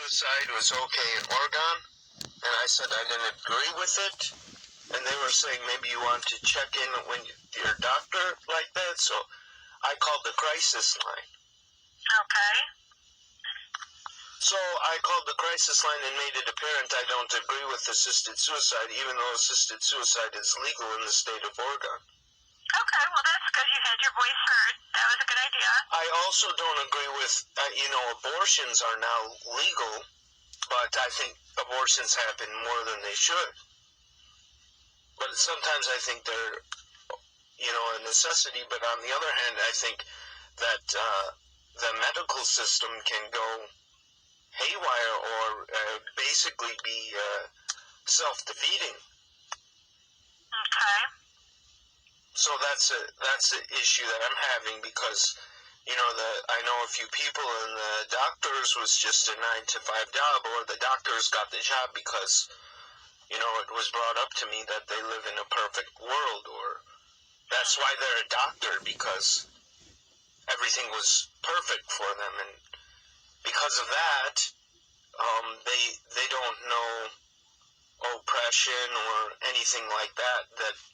suicide was okay in Oregon, and I said I didn't agree with it, and they were saying maybe you want to check in when your doctor like that, so I called the crisis line. Okay. So I called the crisis line and made it apparent I don't agree with assisted suicide, even though assisted suicide is legal in the state of Oregon. Okay, well that's good. You had your voice heard. That was a good idea. I also don't agree with, abortions are now legal, but I think abortions happen more than they should. But sometimes I think they're, a necessity, but on the other hand, I think that the medical system can go haywire or basically be self-defeating. Okay. So that's the issue that I'm having because, I know a few people and the doctors was just a 9-to-5 job, or the doctors got the job because, it was brought up to me that they live in a perfect world, or that's why they're a doctor, because everything was perfect for them, and because of that, they don't know oppression or anything like that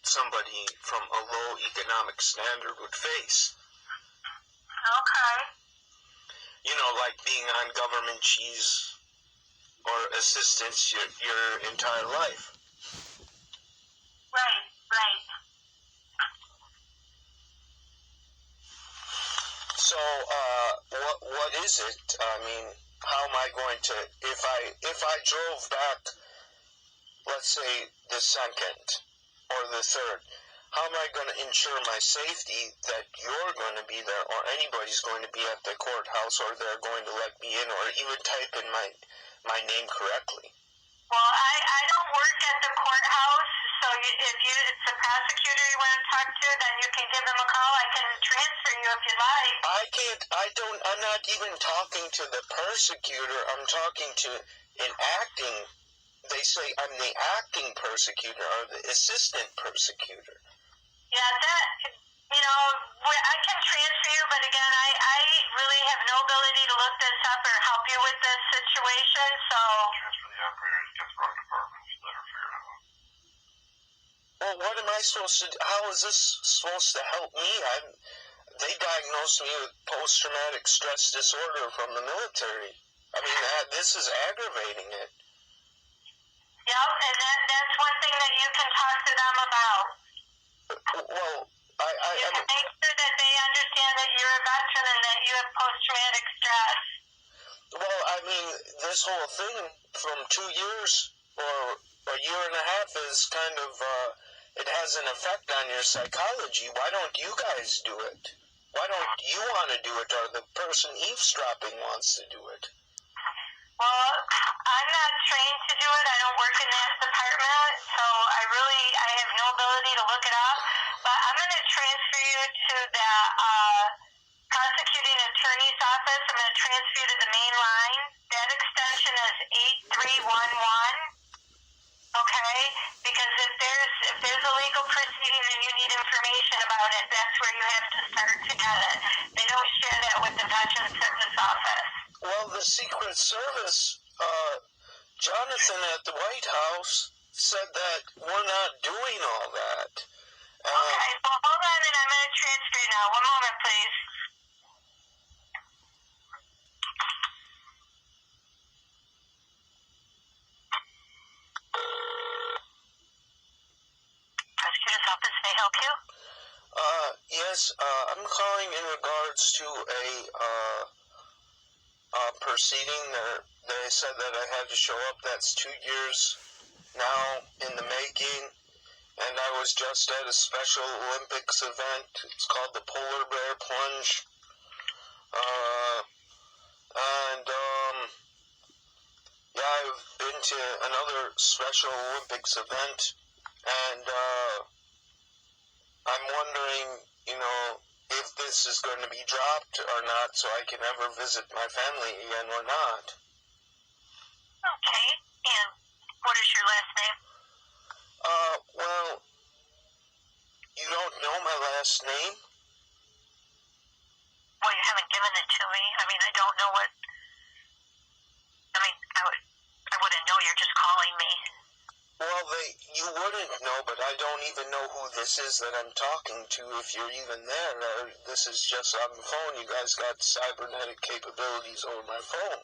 somebody from a low economic standard would face. Okay. Like being on government cheese or assistance your entire life. Right. So, what is it? I mean, how am I going to, if I drove back, let's say, the second or the third, how am I going to ensure my safety that you're going to be there or anybody's going to be at the courthouse or they're going to let me in or even type in my name correctly? Well, I don't work at the courthouse, so if it's the prosecutor you want to talk to, then you can give him a call. I can transfer you if you like. I'm not even talking to the persecutor. I'm talking to an acting, they say I'm the acting persecutor or the assistant persecutor. Yeah, I can transfer you, but again, I really have no ability to look this up or help you with this situation, so... Transfer the operator to get the wrong department, so let her figure it out. Well, what am I supposed to do? How is this supposed to help me? They diagnosed me with post-traumatic stress disorder from the military. I mean, this is aggravating it. Yep, and that's one thing that you can talk to them about. Well, you can make sure that they understand that you're a veteran and that you have post-traumatic stress. Well, I mean, this whole thing from 2 years or a year and a half is kind of, it has an effect on your psychology. Why don't you guys do it? Why don't you want to do it, or the person eavesdropping wants to do it? Well, I'm not trained to do it. I don't work in that department, so I have no ability to look it up. But I'm going to transfer you to the prosecuting attorney's office. I'm going to transfer you to the main line. That extension is 8311. Okay? Because if there's a legal proceeding and you need information about it, that's where you have to start to get it. They don't share that with the Veterans Service Office. Well, the Secret Service, Jonathan at the White House said that we're not doing all that. Okay, well, hold on, and I'm going to transfer you now. One moment, please. Prosecutor's office, may I help you? Yes, I'm calling in regards to a proceeding. They said that I had to show up. That's 2 years now in the making, and I was just at a Special Olympics event. It's called the Polar Bear Plunge, I've been to another Special Olympics event, and I'm wondering, if this is going to be dropped or not, so I can ever visit my family again or not. Okay, and what is your last name? Well, you don't know my last name? Well, you haven't given it to me. I mean, I don't know what... even know who this is that I'm talking to, if you're even there, or this is just on the phone. You guys got cybernetic capabilities over my phone.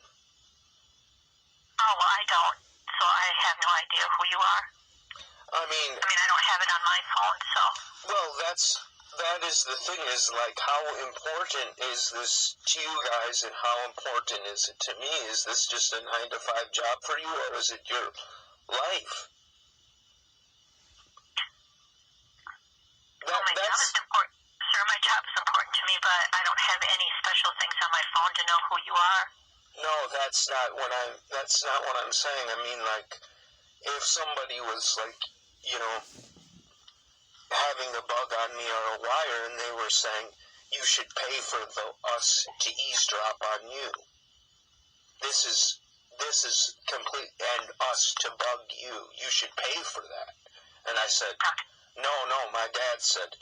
Oh, well, I don't, so I have no idea who you are. I mean, I don't have it on my phone, so. well, that is the thing, is like, how important is this to you guys, and how important is it to me? Is this just a 9-to-5 job for you, or is it your life? Well, my job is important. Sir, my job is important to me, but I don't have any special things on my phone to know who you are. No, that's not what I'm saying. I mean, like, if somebody was, like, you know, having a bug on me or a wire, and they were saying, you should pay for us to eavesdrop on you. This is complete, and us to bug you. You should pay for that. And I said, no, my dad said,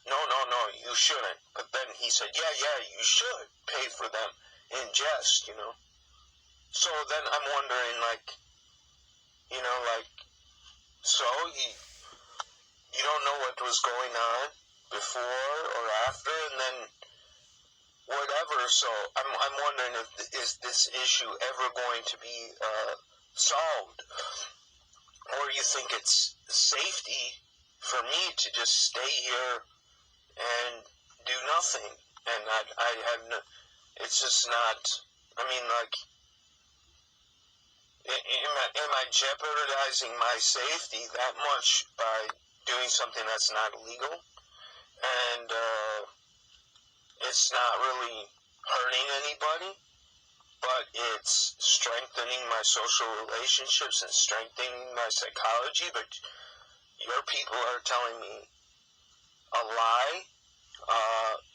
no, you shouldn't. But then he said, yeah, you should pay for them in jest, you know. So then I'm wondering, like, you know, like, so you don't know what was going on before or after, and then whatever. So I'm wondering, is this issue ever going to be solved, or you think it's safety for me to just stay here and do nothing? And I have no, it's just not. I mean, like, am I jeopardizing my safety that much by doing something that's not illegal? And it's not really hurting anybody, but it's strengthening my social relationships and strengthening my psychology. But your people are telling me a lie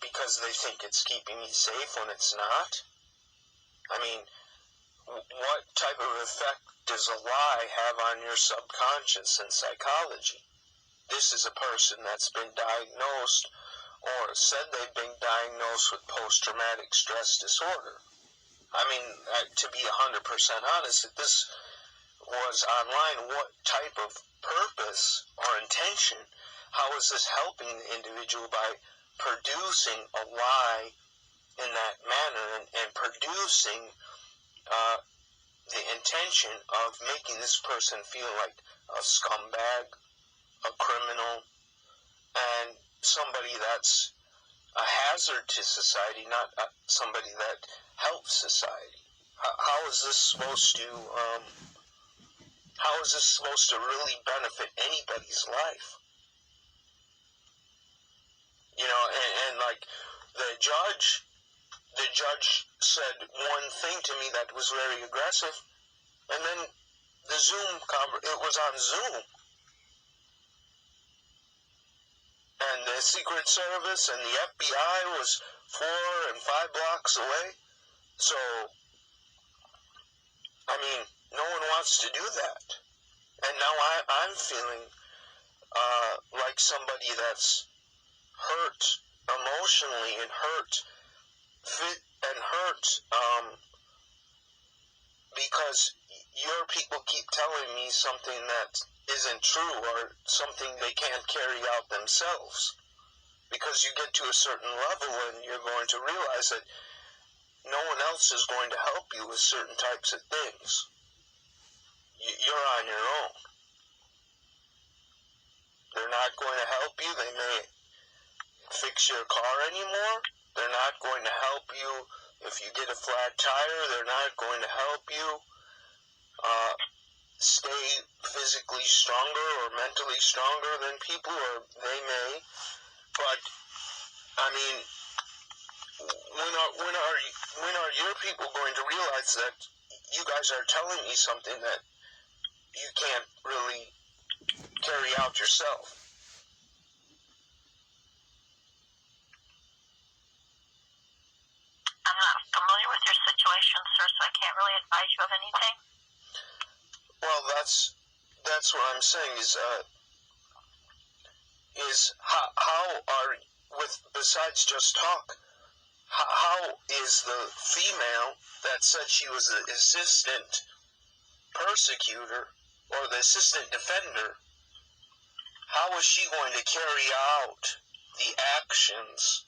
because they think it's keeping me safe when it's not. I mean, what type of effect does a lie have on your subconscious and psychology? This is a person that's been diagnosed, or said they've been diagnosed with post-traumatic stress disorder. I mean, to be 100% honest, if this was online, what type of purpose or intention, how is this helping the individual by producing a lie in that manner, and producing the intention of making this person feel like a scumbag, a criminal, and somebody that's a hazard to society, not somebody that helps society? How is this supposed to really benefit anybody's life? You know, and like the judge said one thing to me that was very aggressive, and then the it was on Zoom. And the Secret Service and the FBI was 4 and 5 blocks away. So, I mean, no one wants to do that. And now I'm feeling like somebody that's hurt emotionally, and hurt because your people keep telling me something that isn't true, or something they can't carry out themselves. Because you get to a certain level and you're going to realize that no one else is going to help you with certain types of things. You're on your own. They're not going to help you. They may fix your car anymore. They're not going to help you if you get a flat tire. They're not going to help you stay physically stronger or mentally stronger than people, or they may. But I mean, when are your people going to realize that you guys are telling me something that you can't really carry out yourself? I'm not familiar with your situation, sir, so I can't really advise you of anything. Well, that's what I'm saying is how are, with, besides just talk, how is the female that said she was the assistant persecutor or the assistant defender, how was she going to carry out the actions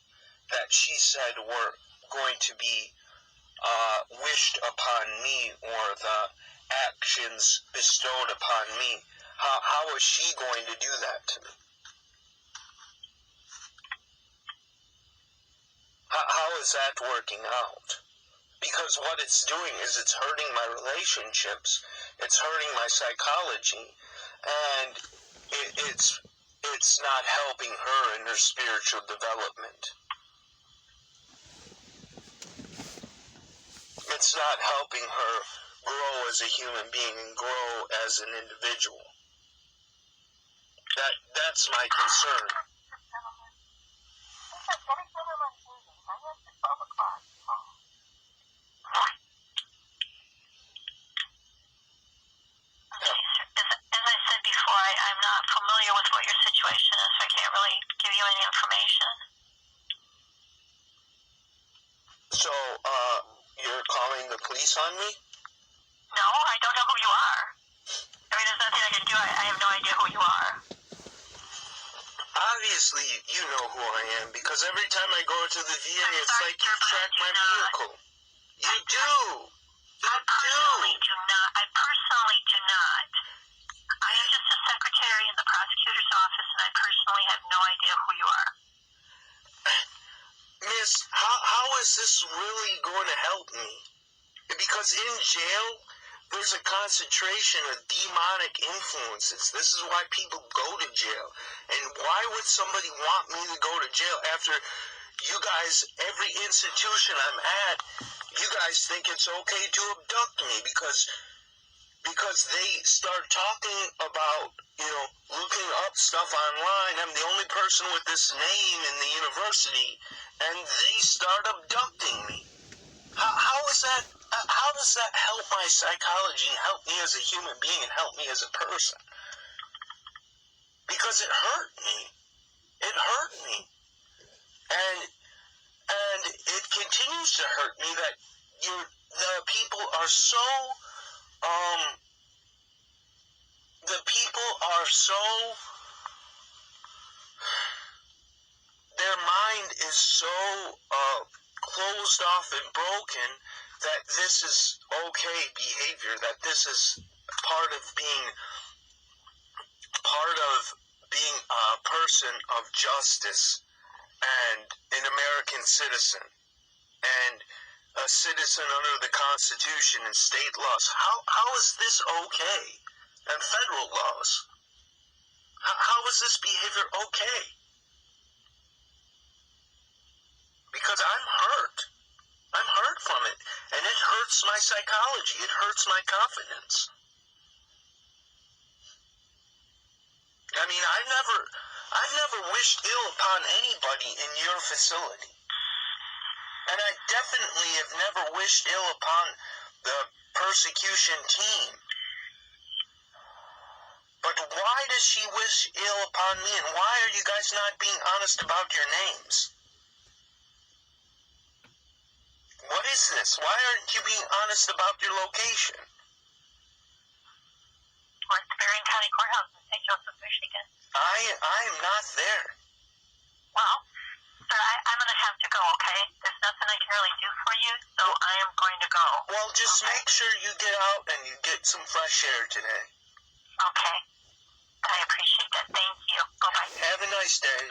that she said were going to be wished upon me, or the actions bestowed upon me? How is she going to do that to me? How is that working out? Because what it's doing is it's hurting my relationships, it's hurting my psychology, and it's not helping her in her spiritual development. It's not helping her grow as a human being and grow as an individual. That's my concern. As I said before, I'm not familiar with what your situation is, so I can't really give you any information. So, you're calling the police on me? No, I don't know who you are. I mean, there's nothing I can do. I have no idea who you are. Obviously, you know who I am, because every time I go to the VA, it's like you track my vehicle. You do. I personally do not. I am just a secretary in the prosecutor's office, and I personally have no idea who you are. Miss, how is this really going to help me? Because in jail, there's a concentration of demonic influences. This is why people go to jail. And why would somebody want me to go to jail after you guys, every institution I'm at, you guys think it's okay to abduct me because they start talking about, looking up stuff online. I'm the only person with this name in the university, and they start abducting me. How is that? How does that help my psychology and help me as a human being and help me as a person? Because it hurt me. It hurt me. And it continues to hurt me that the people are so, their mind is so closed off and broken that this is okay behavior, that this is part of being a person of justice and an American citizen and a citizen under the Constitution and state laws. How is this okay? And federal laws. How is this behavior okay? Because I'm hurt. I'm hurt from it. And it hurts my psychology. It hurts my confidence. I mean, I've never wished ill upon anybody in your facility. And I definitely have never wished ill upon the persecution team. But why does she wish ill upon me, and why are you guys not being honest about your names? What is this? Why aren't you being honest about your location? We're at the Berrien County Courthouse in St. Joseph, Michigan. I am not there. Well, sir, I'm going to have to go, okay? There's nothing I can really do for you, so I am going to go. Well, just make sure you get out and you get some fresh air today. Okay. I appreciate that. Thank you. Bye-bye. Have a nice day.